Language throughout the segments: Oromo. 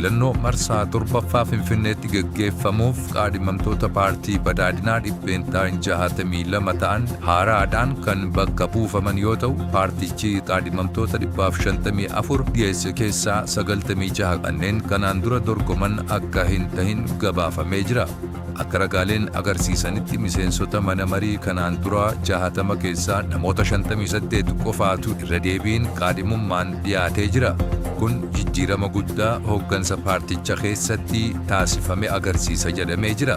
filannoo marsaa torbaffaa Finfinneetti gaggeeffamuuf qaadhimamtoota paartii badhaadhinaa 162 ta'an haaraadhaan kan bakka buufaman yoo ta'u, paartichi qaadhimamtoota 154 dhiyeesse keessaa 96 kanneen kanaan dura dorgoman akka hin ta'in gabaafamee jira. Akka ragaaleen agarsiisanitti miseensota mana marii kanaan dura 60 keessaa namoota 58 qofaatu irra deebiin qaadhimummaan dhiyaatee jira. Kun jijjiirama guddaa hooggansa paarticha keessatti taasifame agarsiisa jedhamee jira.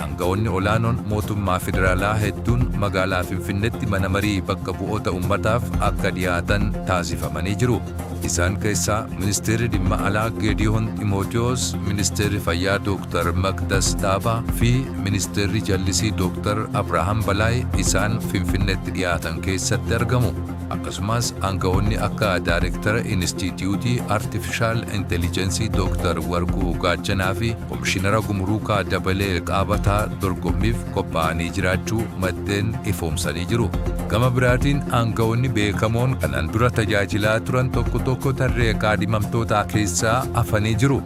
Aangawoonni olaanoon mootummaa federaalaa hedduun magaalaa Finfinneetti mana marii bakka bu'oota uummataaf akka dhiyaatan taasifamanii jiru. Isaan keessaa Ministeerri Dhimma Alaa Geediyoon Ximootiyoos, Ministeerri Fayyaa Dooktar Maqdas Daabaa fi Ministeerri Jallisii Dooktar Abrahaam Balaay isaan Finfinneetti dhiyaatan keessatti argamu. Akkasumas aangawoonni akka Daayireektara Inistituutii Artifishaal Intelligensii Dooktar Warquu Gaachanaa fi Komishinara Gumruukaa Dabalee Qaabataa dorgommiif qophaa'anii jiraachuu maddeen ifoomsanii jiru. Gama biraatiin aangawoonni beekamoon kanaan dura tajaajilaa turan tokko tarree qaadhimamtootaa keessaa hafanii jiru.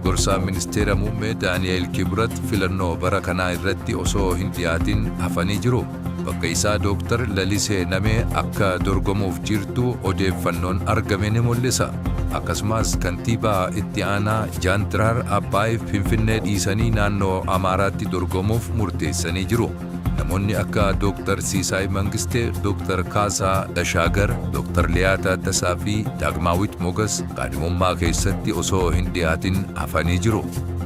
Gorsaa Ministeera Muummee Daani'eel Kibrat filannoo bara kanaa irratti osoo hin dhiyaatin hafanii jiru. Bakka isaa Dooktar Lalisee Namee akka dorgomuuf jirtu odeeffannoon argame ni mul'isa. Akkasumas kantiibaa itti aanaa Jaantiraar Abbaay Finfinnee dhiisanii naannoo Amaaraatti dorgomuuf murteessanii jiru. Namoonni akka Dooktar Siisaay Mangistee, Dooktar Kaasaa Dashaagar, Dooktar Liyaa Taaddasaa fi Daagmaawit Mogas qaadhimummaa keessatti osoo hin dhiyaatin hafanii jiru.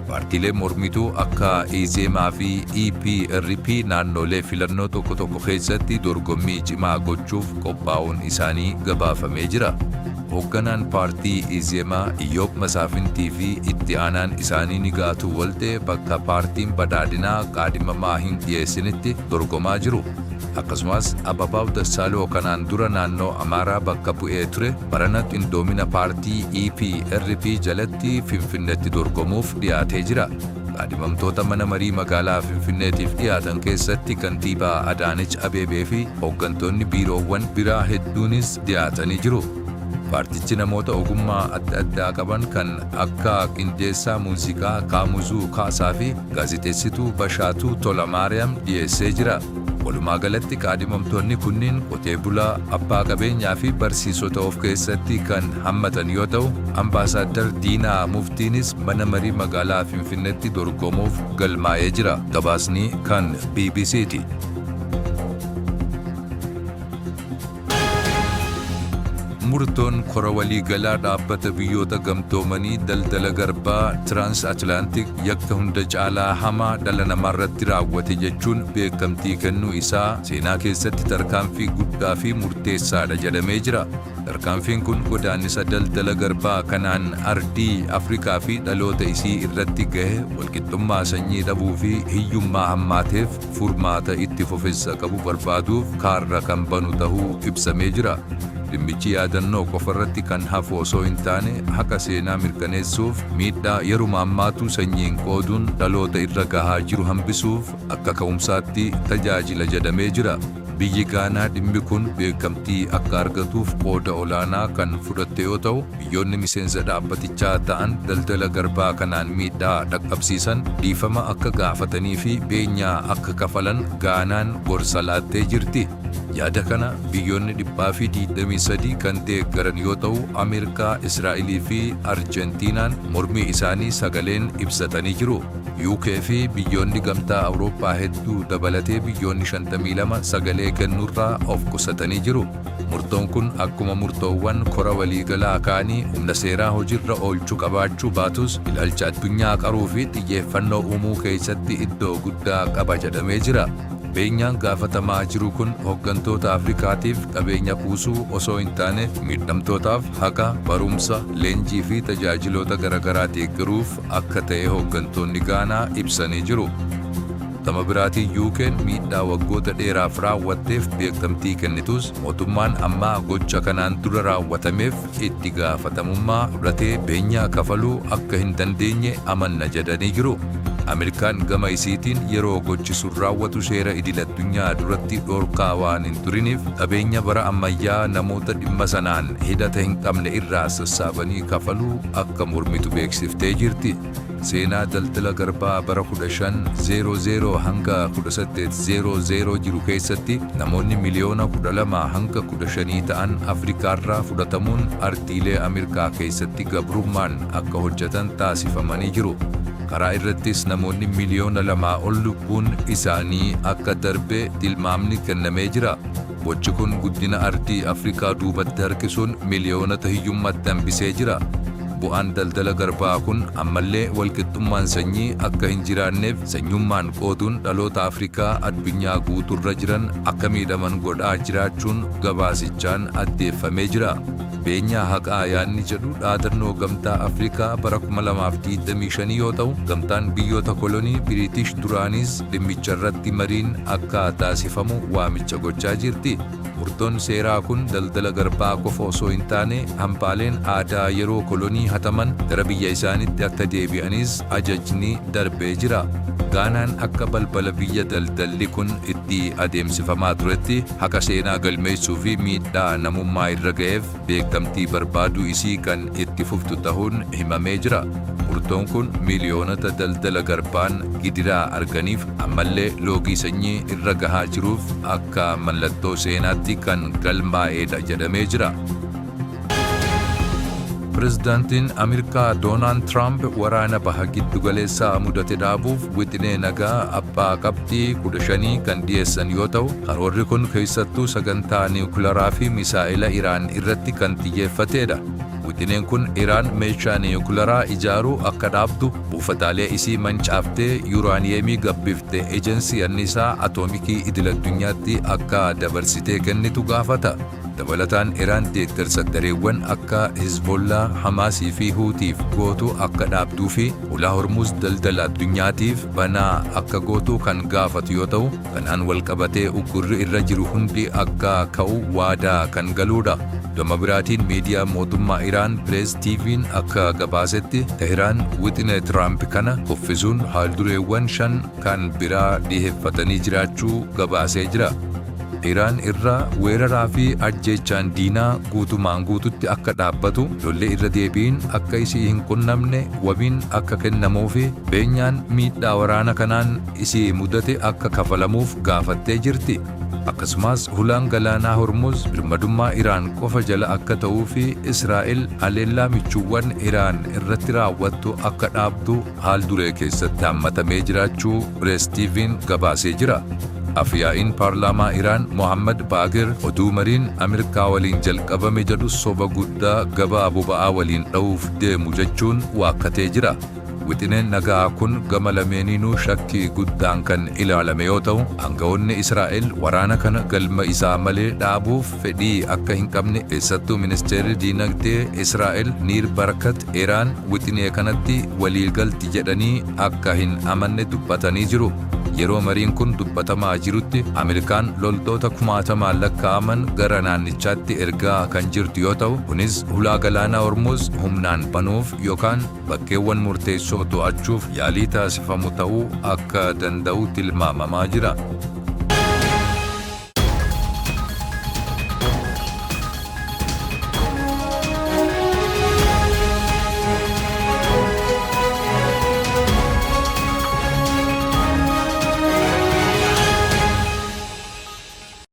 Paartiileen mormituu akka EZMA fi EPRP naannolee filannoo tokko keessatti dorgommii cimaa gochuuf qophaa'uun isaanii gabaafamee jira. Hoogganaan paartii EZMA Iyyoob Masaafintii fi itti aanaan isaanii Nigaatuu Waltee bakka paartiin badhaadhinaa qaadhimamaa hin dhiyeessinitti dorgomaa jiru. Akkasumas Ababaaw Dassaaloo kanaan dura naannoo Amaaraa bakka bu'ee ture barana qindoomina paartii EPRP jalatti Finfinneetti dorgomuuf dhiyaatee jira. Qaadhimamtoota mana marii magaalaa Finfinneetiif dhiyaatan keessatti kantiibaa Adaanech Abeebee fi hooggantoonni biiroowwan biraa hedduunis dhiyaatanii jiru. Paartichi namoota ogummaa adda addaa qaban kan akka qindeessaa muuziqaa Kaamuzuu Kaasaa fi gaazexeessituu Bashaatuu Tolamaariyaam dhiyeessee jira. Walumaa galatti qaadhimamtoonni kunniin qotee bulaa, abbaa qabeenyaa fi barsiisota of keessatti kan hammatan yoo ta'u, Ambaasaadder Diinaa Muftiinis mana marii magaalaa Finfinneetti dorgomuuf galmaa'ee jira. Gabaasni kan BBC'ti. Murtoon kora waliigalaa dhaabbata biyyoota gamtoomanii daldala garbaa Tiraansatlaantik yakka hunda caalaa hamaa dhala namaarratti raawwate jechuun beekamtii kennuu isaa seenaa keessatti tarkaanfii guddaa fi murteessaadha jedhamee jira. Tarkaanfiin kun godaannisa daldala garbaa kanaan ardii Afrikaa fi dhaloota isii irratti gahe walqixxummaa sanyii dhabuu fi hiyyummaa hammaateef furmaata itti fufinsa qabu barbaaduuf kaarra kan banu ta'uu ibsamee jira. Dhimmichi yaadannoo qofarratti kan hafu osoo hin taane haqa seenaa mirkaneessuuf miidhaa yeruma ammaatu sanyiin qooduun dhaloota irra gahaa jiru hambisuuf akka ka'umsaatti tajaajila jedhamee jira. Biyyi Gaanaa dhimmi kun beekamtii akka argatuuf qooda olaanaa kan fudhatte yoo ta'u, biyyoonni miseensa dhaabbatichaa ta'an daldala garbaa kanaan miidhaa dhaqqabsiisan dhiifama akka gaafatanii fi beenyaa akka kafalan Gaanaan gorsa laattee jirti. Yaada kana biyyoonni 123 kan deeggaran yoo ta'u, Ameerikaa, Israa'elii fi Arjentiinaan mormii isaanii sagaleen ibsatanii jiru. UK fi biyyoonni gamtaa Awurooppaa hedduu dabalatee biyyoonni 52 sagalee kennuurraa of qusatanii jiru. Murtoon kun akkuma murtoowwan kora waliigalaa kaanii humna seeraa hojiirra oolchuu qabaachuu baatus ilaalcha addunyaa qaruu fi xiyyeeffannoo uumuu keessatti iddoo guddaa qaba jedhamee jira. Beenyaan gaafatamaa jiru kun hooggantoota Afrikaatiif qabeenya buusuu osoo hin taane miidhamtootaaf haqa, barumsa, leenjii fi tajaajiloota garaagaraa deeggaruuf akka ta'e hooggantoonni Gaanaa ibsanii jiru. Gama biraatiin UK'n miidhaa waggoota dheeraaf raawwatteef beekamtii kennitus mootummaan ammaa gocha kanaan dura raawwatameef itti gaafatamummaa fudhatee beenyaa kafaluu akka hin dandeenye amanna jedhanii jiru. Ameerikaan gama isiitiin yeroo gochisuun raawwatu seera idil-addunyaa duratti dhorkaa waan hin turiniif qabeenya bara ammayyaa namoota dhimma sanaan hidhata hin qabne irraa sassaabanii kafaluu akka mormitu beeksiftee jirti. Seenaa daldala garbaa bara 1500 hanga 1800 jiru keessatti namoonni miliyoona 12 hanga 15 ta'an Afrikaarraa fudhatamuun ardiilee Ameerikaa keessatti gabrummaan akka hojjetan taasifamanii jiru. Karaa irrattis namoonni miliyoona 2 ol lubbuun isaanii akka darbe tilmaamni kennamee jira. Gochi kun guddina ardii Afrikaa duubatti harkisuun miliyoonota hiyyummaatti hambisee jira. Bu'aan daldala garbaa kun ammallee walqixxummaan sanyii akka hin jiraanneef sanyummaan qooduun dhaloota Afrikaa addunyaa guuturra jiran akka miidhaman godhaa jiraachuun gabaasichaan addeeffamee jira. Beenyaa haqaa yaadni jedhu dhaadannoo gamtaa Afrikaa bara 2025 yoo ta'u, gamtaan biyyoota kolonii Biriitish duraanis dhimmicha irratti mariin akka taasifamu waamicha gochaa jirti. Murtoon seeraa kun daldala garbaa qofa osoo hin taane hambaaleen aadaa yeroo kolonii hataman gara biyya isaaniitti akka deebi'anis ajajni darbee jira. Gaanaan akka balbala biyya daldalli kun itti adeemsifamaa turetti haqa seenaa galmeessuu fi miidhaa namummaa irra ga'eef beekamtii barbaaduu isii kan itti fuftu ta'uun himamee jira. Murtoon kun miliyoonota daldala garbaan gidiraa arganiif ammallee loogii sanyii irra gahaa jiruuf akka mallattoo seenaatti kan galmaa'eedha jedhamee jira. Pireezidaantiin Ameerikaa Doonaald Tiraamp waraana baha giddugaleessaa mudate dhaabuuf wixinee nagaa abbaa qabxii 15 kan dhiyeessan yoo ta'u, karoorri kun keessattuu sagantaa niwukilaraa fi misaa'ila Iraan irratti kan xiyyeeffateedha. Wixineen kun Iraan meeshaa niwukilaraa ijaaruu akka dhaabdu, buufataalee isii mancaaftee yuuraaniyeemii gabbiftee ejensii anniisaa atoomikii idil-addunyaatti akka dabarsitee kennitu gaafata. Dabalataan Iraan deeggarsa dareewwan akka Hizbollaa, Hamaasii fi Huutiif gootu akka dhaabduu fi ulaa Hormuuz daldala addunyaatiif banaa akka gootu kan gaafatu yoo ta'u, kanaan walqabatee uggurri irra jiru hundi akka ka'u waadaa kan galuudha. Gama biraatiin miidiyaa mootummaa Iraan Pirees TV'n akka gabaasetti Teheraan wixinee Tiraamp kana kuffisuun haaldureewwan 5 kan biraa dhiheeffatanii jiraachuu gabaasee jira. Iraan irraa weeraraa fi ajjeechaan diinaa guutumaan guututti akka dhaabbatu, lolli irra deebiin akka isii hin qunnamne wabiin akka kennamuu fi beenyaan miidhaa waraana kanaan isii mudate akka kafalamuuf gaafattee jirti. Akkasumas hulaan galaanaa Hormuuz birmadummaa Iraan qofa jala akka ta'uu fi Israa'el haleellaa michuuwwan Iraan irratti raawwattu akka dhaabdu haalduree keessatti hammatamee jiraachuu Pirees TV'n gabaasee jira. Afyaa'iin paarlaamaa Iraan Mohammad Baagir oduu mariin Ameerikaa waliin jalqabame jedhu soba guddaa gabaa boba'aa waliin dha'uuf deemu jechuun waakkatee jira. Wixineen nagaa kun gama lameeniinuu shakkii guddaan kan ilaalame yoo ta'u, aangawoonni Israa'el waraana kana galma isaa malee dhaabuuf fedhii akka hin qabne keessattuu ministeerri diinagdee Israa'el Niir Barakat Iraan wixinee kanatti waliigalti jedhanii akka hin amanne dubbatanii jiru. Yeroo mariin kun dubbatamaa jirutti Ameerikaan loltoota 10,000 lakkaa'aman gara naannichaatti ergaa kan jirtu yoo ta'u, kunis hulaa galaanaa Hormuuz humnaan banuuf yookaan bakkeewwan murteessoo to'achuuf yaalii taasifamu ta'uu akka danda'u tilmaamamaa jira.